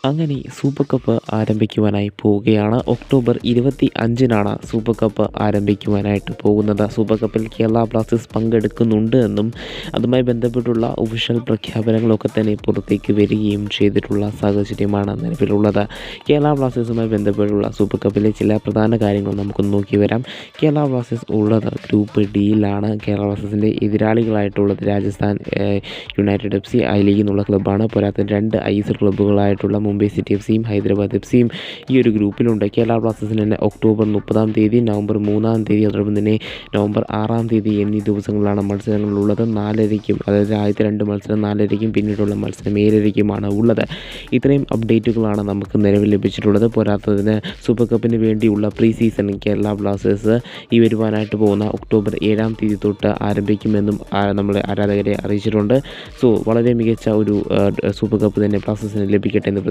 അങ്ങനെ super cup ആരംഭിക്കുവാനായി പോവുകയാണ്. October 25-നാണ് super cup ആരംഭിക്കുവാനായിട്ട് പോകുന്നത്. സൂപ്പർ കപ്പിൽ കേരള ബ്ലാസ്റ്റേഴ്സ് പങ്കെടുക്കുന്നുണ്ട് എന്നും അതുമായി ബന്ധപ്പെട്ടുള്ള ഒഫീഷ്യൽ പ്രഖ്യാപനങ്ങളൊക്കെ തന്നെ പുറത്തേക്ക് വരികയും ചെയ്തിട്ടുള്ള സാഹചര്യമാണ് നിലവിലുള്ളത്. കേരള ബ്ലാസ്റ്റേഴ്സുമായി ബന്ധപ്പെട്ടുള്ള സൂപ്പർ കപ്പിലെ ചില പ്രധാന കാര്യങ്ങൾ നമുക്കൊന്ന് നോക്കി വരാം. കേരള ബ്ലാസ്റ്റേഴ്സ് ഉള്ളത് ഗ്രൂപ്പ് ഡിയിലാണ്. കേരള ബ്ലാസ്റ്റേഴ്സിൻ്റെ എതിരാളികളായിട്ടുള്ളത് രാജസ്ഥാൻ യുണൈറ്റഡ് FC ഐ ലീഗിൽ നിന്നുള്ള ക്ലബ്ബാണ്. പോരാത്ത 2 ISL ക്ലബ്ബുകളായിട്ടുള്ള മുംബൈ സിറ്റി FCയും ഹൈദരാബാദ് FCയും ഈ ഒരു ഗ്രൂപ്പിലുണ്ട്. കേരള ബ്ലാസ്റ്റേഴ്സിന് തന്നെ ഒക്ടോബർ 30-ാം തീയതി, നവംബർ 3-ാം തീയതി, അതോടൊപ്പം തന്നെ നവംബർ 6-ാം തീയതി എന്നീ ദിവസങ്ങളിലാണ് മത്സരങ്ങളുള്ളത്. 4:30-ക്കും, അതായത് ആദ്യത്തെ 2 മത്സരം 4:30-ക്കും പിന്നീടുള്ള മത്സരം 7:30-ക്കുമാണ് ഉള്ളത്. ഇത്രയും അപ്ഡേറ്റുകളാണ് നമുക്ക് നിലവിൽ ലഭിച്ചിട്ടുള്ളത്. പോരാത്തതിന് സൂപ്പർ കപ്പിന് വേണ്ടിയുള്ള പ്രീ സീസൺ കേരള ബ്ലാസ്റ്റേഴ്സ് ഈ വരുവാനായിട്ട് പോകുന്ന ഒക്ടോബർ 7-ാം തീയതി തൊട്ട് ആരംഭിക്കുമെന്നും നമ്മളെ ആരാധകരെ അറിയിച്ചിട്ടുണ്ട്. സോ വളരെ മികച്ച ഒരു സൂപ്പർ കപ്പ് തന്നെ ബ്ലാസ്റ്റേഴ്സിന് ലഭിക്കട്ടെ എന്ന്